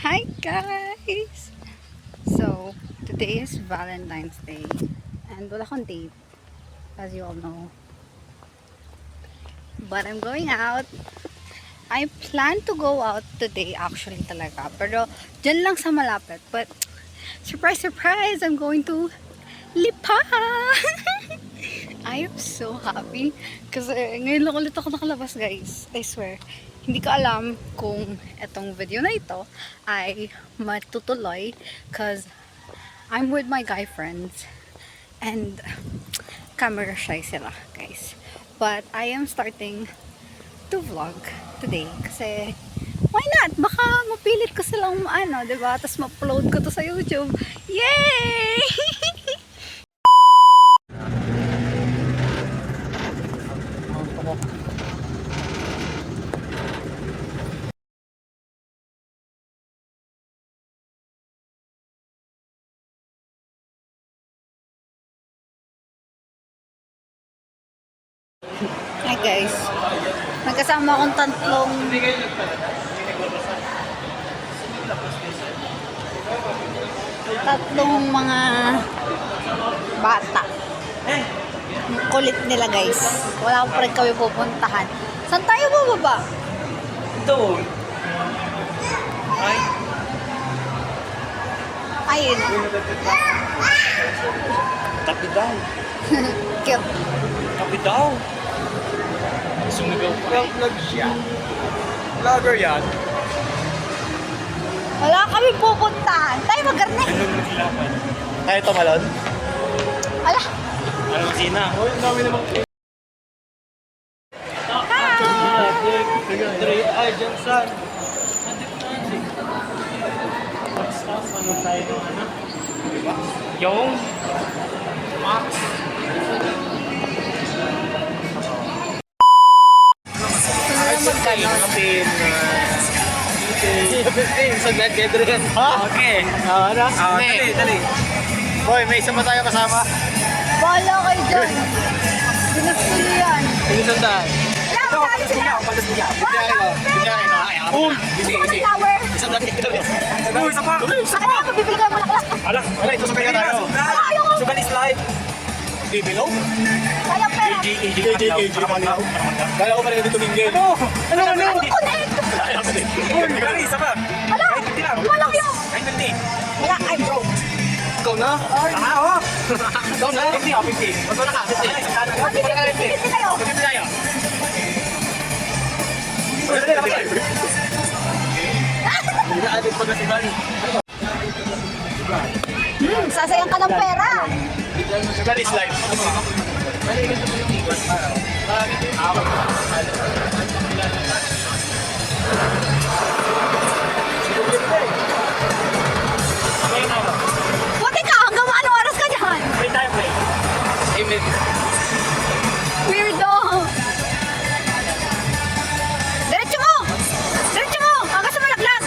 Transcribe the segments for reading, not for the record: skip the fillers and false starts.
Hi guys! So, today is Valentine's Day and wala akong date, as you all know. But I'm going out. I plan to go out today actually talaga. Pero dyan lang sa malapit. But surprise, surprise! I'm going to Lipa! I am so happy kasi ngayon lang ulit ako nakalabas guys. I swear. Hindi ko alam kung etong video na ito ay matutuloy because I'm with my guy friends and camera shy sila guys. But I am starting to vlog today kasi why not? Baka mapilit ko silang diba? Tapos ma-upload ko to sa YouTube. Yay! Hi guys, magkasama akong tatlong mga bata. Ang kulit nila guys. Wala pa rin kami pupuntahan. Saan tayo bababa? Doon. Ay. Ayun. Tapi daw. Cute. Tapi daw. Sumigaw pa. Vlog siya. Vlogger yan. Wala kami pupuntahan. Tayo magarne. Anong naglaman? Tayo tumalon? Ala. Anong sina? Uy, ang dami namang cake. Ay, Johnson. Ano tayo ng ano? Yung Max. Kapin. Saglit kayo rin. Ha? Okay. Ano? Dali. Boy, may isa pa tayo kasama. Bahala kayo dyan. Sinusulo yan. Pinisandaan. Wala, marami sila. Flower. Isa pa. Ano yung mabibili kayo malakas? Ala, ito sa kanya tayo. Sugal is live. Bibilog? Walang pera. Kala ko pa rin dito tumingin. Ano? Connect. Uy, isa pa. Ala, walang yun. Wala, I'm broke. Ikaw na? Oo. Ikaw na? 50 o 50? Ba't wala ka? 50. Hindi kayo. 50 tayo. Adik pa kasi bali. Sasayang ka ng pera. Sugal is live. Buti ka, hanggang anong oras ka dyan? Play tayo, play. Amen. Weirdo. Diretso mo. Diretso mo. Hanggang sa malaglag.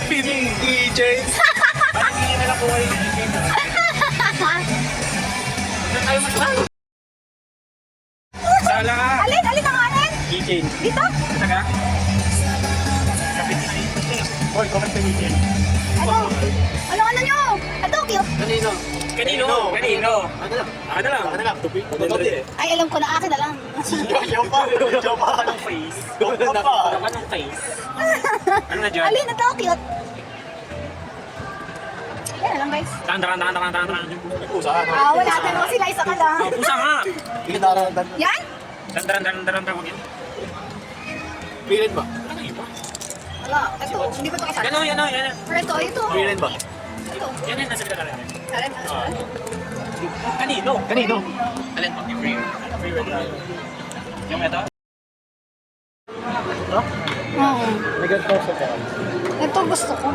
Pining DJ. Hindi na lang po ay DJ. Tayo masukal. Sala ka. Alin ang alin? DJ. Dito? Taga? Hoy, comment sa DJ. Ano nyo? Ito, cute. Kanino? Ano lang? Tupi. Ay, alam ko na akin na lang. Joke pa ng face. Joke pa ng face. Ano na dyan? Alin, ito, cute. Yan na lang, guys. Tangan. Pusa. Wala tayo sila, isa ka lang. Pusa nga. Yan? Tangan. Pilit ba? Ano iba? Wala, ito. Hindi ba ito isa? Yan. Pero ito. Pilit ba? Ito. Yan nasa kita rin. Alin, Kanino? Alin pa? Yung free. Free red tayo. Yung ito? Oo. Nag-ito sa ball. Ito gusto ko.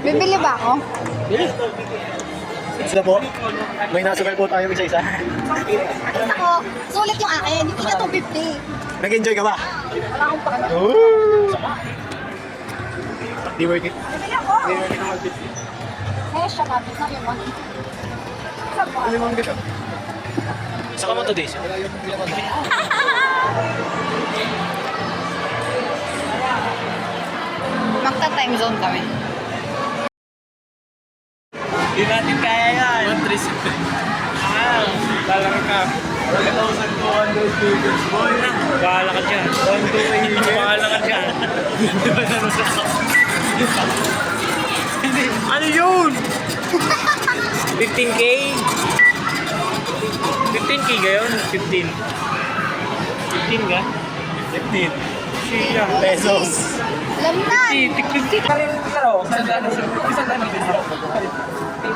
Bibili ba ako? Isa po. May nasukal po tayo isa-isa. Ako, sulit yung akin. Hindi na 250. Nag-enjoy ka ba? Wala akong pakala. Di worth it. Bibili ako. Di worth it naman 50. Eh, siya kapit na yung money. Sa ba? Ano yung dito? Saka mo to days. Magta-time zone kami. Hindi natin kaya yan. 137. Talang ka. 1,200 meters, boy. Bahala ka dyan. 1,280. Bahala ka dyan. Di ba nanusak ako? Ano yun? 15K? 15K gayon? 15. 15 ka? 15. Siya. Pesos. Alam na! 50. Kaya yung laro, isang daan dito.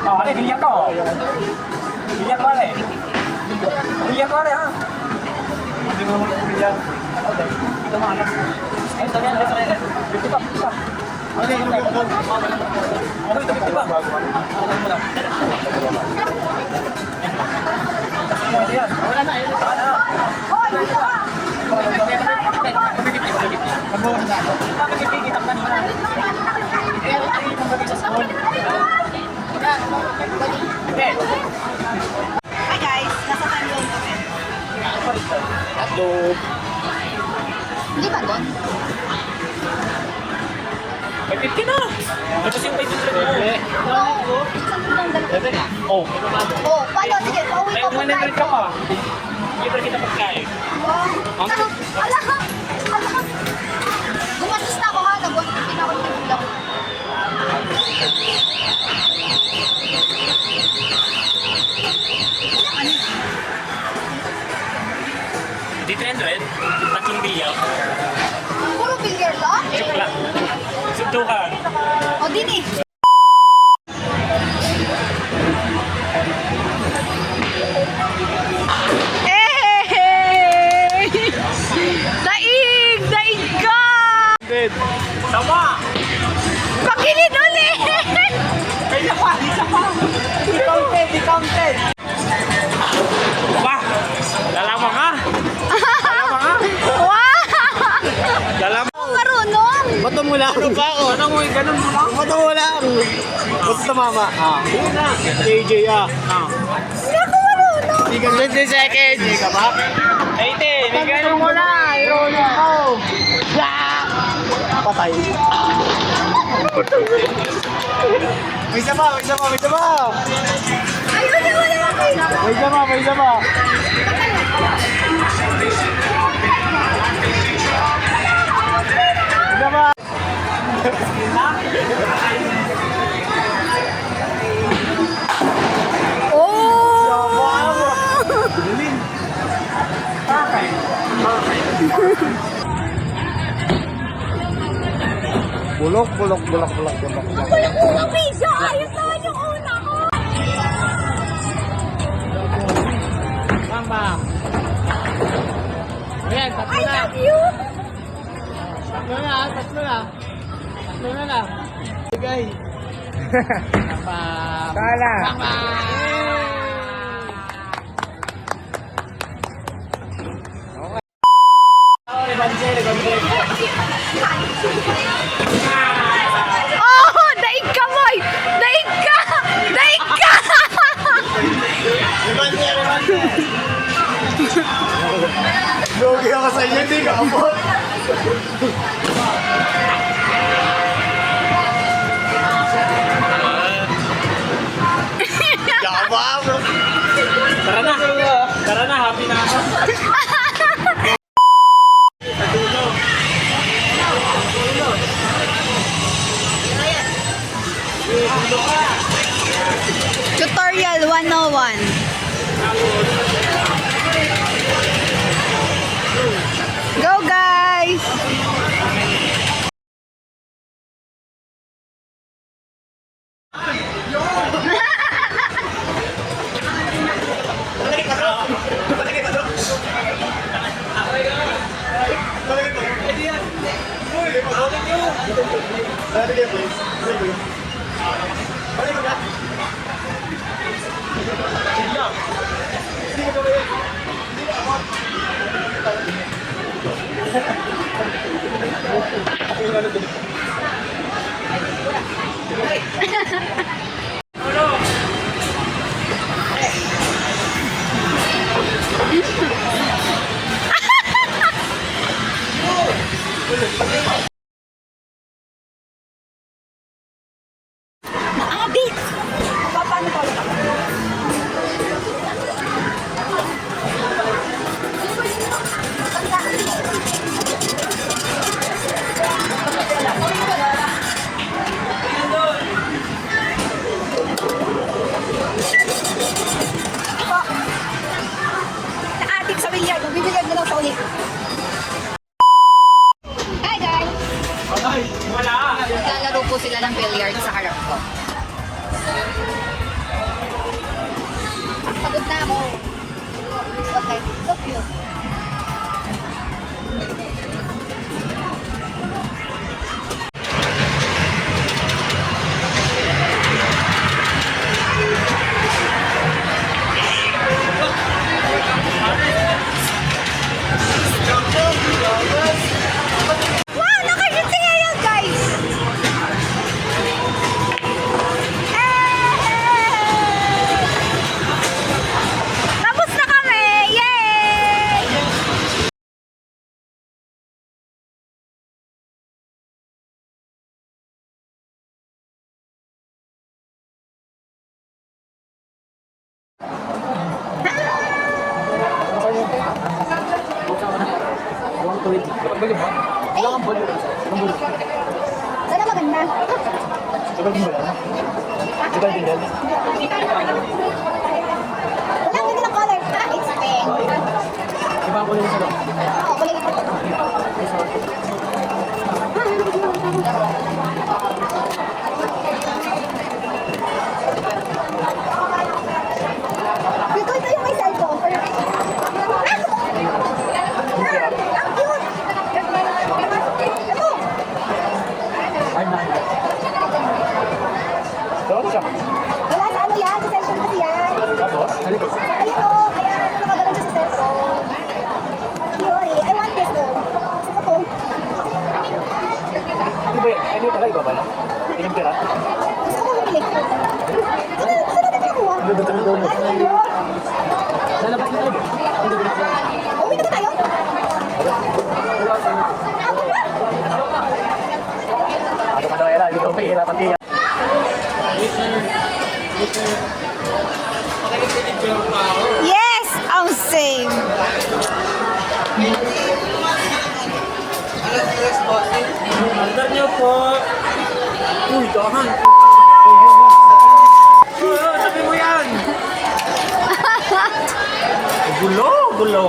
Oh, ale, bilihan ko. Bilihan ko, ale. Bilihan ko, ale, ha? Hindi mo naman bilihan. Ito mga anak. Ay, ito yan, ito yan. 50 pa, 50 pa. Okay, okay. Okay, ito, 50 pa. Wala na, ayun. Wala na. Hi guys, nasa time zone kami. Hello. Hindi ba doon? May 50 na. Tapos yung 500 mo. Oo. Isang tulong dalawa. Oh. Oo, paano? Sige, pauwi May ko 100 ka pa. Hindi pa kita pagkain. Ala! Gumatos na ako ha, nag-150 na ako ng ulam. Di 300? Tatlong bilyaw. Puro bilyar lang? Joke lang. Suntukan. O, din eh. Hey! Daig! Daig ka! Sama! Pagilid ulit! Ay, isa pa! Isa pa! Di counted! Di counted! Ba! Lalaman ka! Lalaman ka! Wow! Lalaman! Marunong! Bato mo lang. Ano ba? Ano mo yung ganun mo lang? Bato mo lang. Basta mama. Yun na! AJ Hindi ako marunong! 20 seconds. Hindi ka ba? 80! May ganun mo lang! Ironic ko. Patay. May isa pa, may isa pa, may isa pa. Ayun na wala ako! May isa pa, may isa pa. May isa pa. Bulok, bulok, bulok, bulok, bulok. Unang video! Ayos naman yung una ko! Bang, bang. Ayan, tatlo I na. love you! Tatlo na, tatlo na. Tatlo na lang. Bigay. Bang, Tala! bang, bang. Oh! Daig ka, Moy! Daig ka! Daig ka! Lugi ako sa inyo, hindi ka abot. Yabang! Tara na! Tara na! Happy na ako! Tutorial 101. Go guys! Kapag galing mo? Wala kang ball. Ang ball. Sana maganda. Kapag din ba yan? Kapag din yan? Wala, ganda ng color. It's pink. Iba ako lang sa loob. Oo, kulay ito. Ito yung may cellphone. Ang cute! Ito! Ay, nine. Doon siya. Wala sa ano yan, sa cellphone kasi yan. Tapos, halika. Ayun o, kaya nakagalan siya sa cellphone. Yuri, I want this though. Gusto ko. Ano ba yan? Ano yung pala? Iba ba lang? Ilang pera? Gusto ko bumili. Saan natin nakuha? Ano ba tayo doon? Ayun. Lalabas na tayo. Uwi na ba tayo? Ano ka daw era? Hindi ko pahirapan kaya. Yes! Ang same! Andar niyo po. Uy, dahan. Sabi mo yan. Gulo, gulo.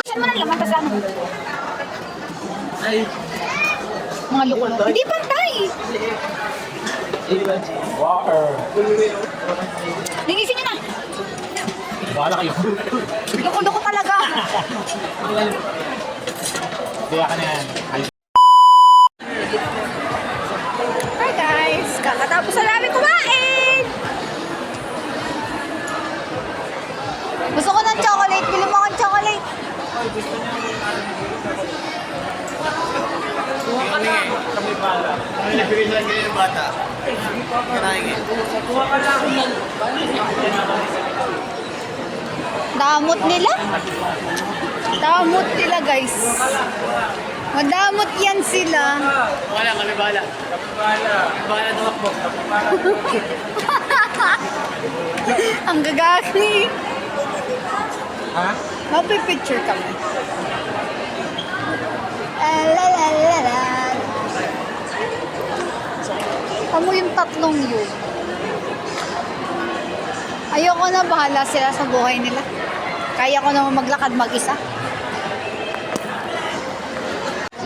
Saan mo na laman pa sa ano? Ay, Mga luko. Hindi pantay. water. Linisin niyo na. Bahala kayo. Luko-luko talaga. Kaya ka na yan. Hi guys! Kakatapos na namin kumain! Gusto ko ng chocolate. Bili mo akong chocolate. Kami pala. Kami nagbigay sila ganyan ng bata. Kuha ka lang. Damot nila? Damot nila guys. Madamot yan sila. Wala, kami bahala. Kami pala. Kami bahala tumakbo. Ang gagagi. Ha? Mapipicture kami. La la la la. Kamu yung tatlong yun. Ayoko na, bahala sila sa buhay nila. Kaya ko naman maglakad mag-isa.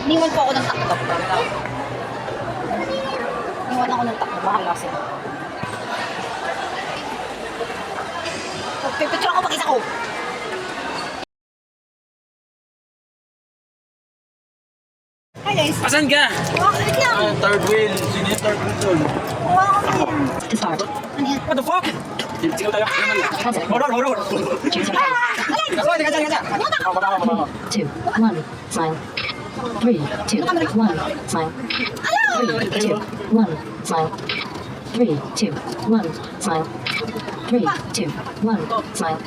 Iniwan po ako ng takbo. Iniwan ako ng takbo, bahala sila. Pipicture ako mag-isa ko. Hi guys. Asan ka? Wait lang. Third wheel. Sino yung third wheel doon? Kuha ko yan. To start, Ano yan? What the fuck? Sigaw tayo. Horror, horror. choose your Gaza, gaza, gaza. Baba, baba. 2, 1, smile. 3, 2, 1, smile. 3, 2, 1, smile. 3, 2, 1, smile. 3, 2, 1, smile.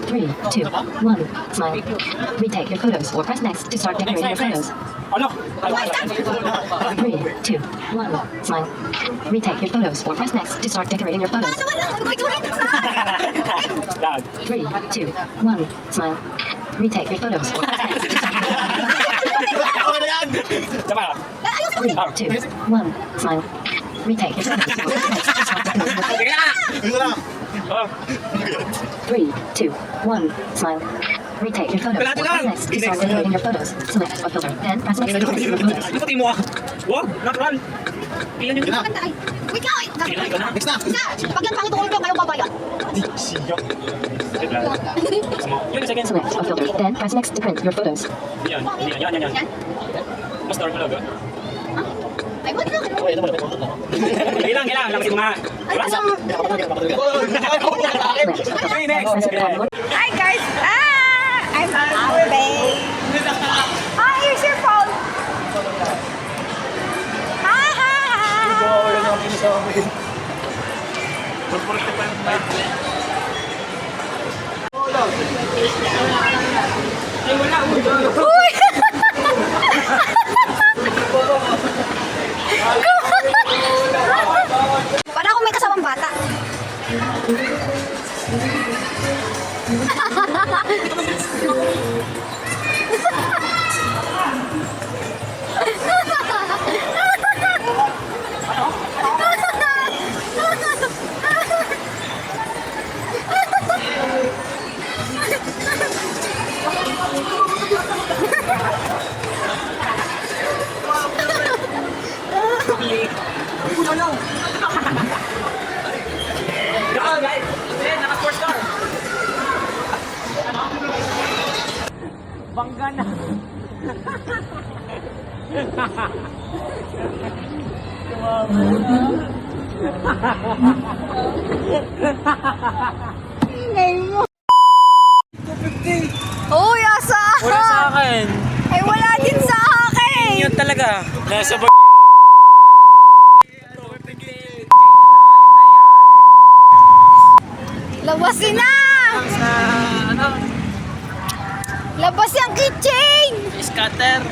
3, 2, 1, smile. Retake your photos or press next to start decorating your photos. Ano? 3, 2, 1, smile. Retake your photos or press next to start decorating your photos. Lag. 3, 2, 1, smile. Retake your photos or press next to start Ako na yan. Sama na. 3, 2, 1, smile. Retake your photos or press next to start decorating your photos. Sige na. Ito na. 3, 2, 1, smile. Retake your photos or press next to start decorating your photos. Select a filter, then press next to decorate your photos. Ito mo ah. Wag, natural. Ilan yung Maganda ay. Wait lang. Next na. Pag yan pangit ulit kayo babayan. Siyak. Yun na second. Select a filter, then press next to print your photos. Yan, yan, yan, yan. Yan. Mas dark talaga. Ay, wait lang. Kailangan kasi mga... Ay, basta. Okay, next. Press the tab. Hi guys! I'm Abe. Here's your phone. Uy! Para kung may kasamang bata. Guys! Naka-sports car! Bangga na! Uy, asa? Wala sa akin! Ay, wala din sa akin! Yun talaga! Nasa Labasin na! Sa ano? Labas yung kitchen! Scatter!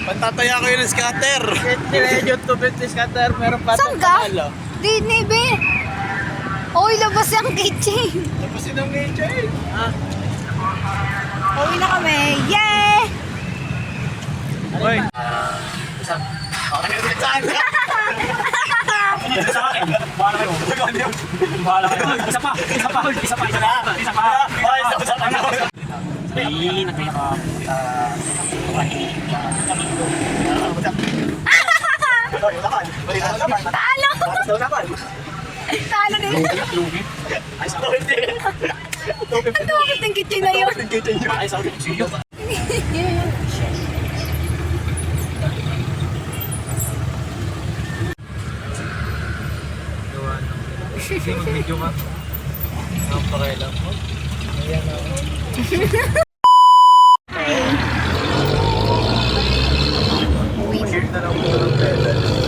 Patataya ko yun ng scatter. Medyo tubig ni scatter, meron pa Saan ka? Di, be. Uy, labas yung kitchen! Tapusin ang nature. Uwi na kami! Yay! Uy. Sa akin! Bahala kayo! Bahala kayo! Isa pa! Isa pa! Isa pa! Isa pa! Isa pa! Isa pa! Ay, nagkaya Talo! Talo din! Ang tawagit ng kitchen na yun! Ay, sa akin! Sige! Sige, mag-video ka. Ang pakialam mo. Uwi na.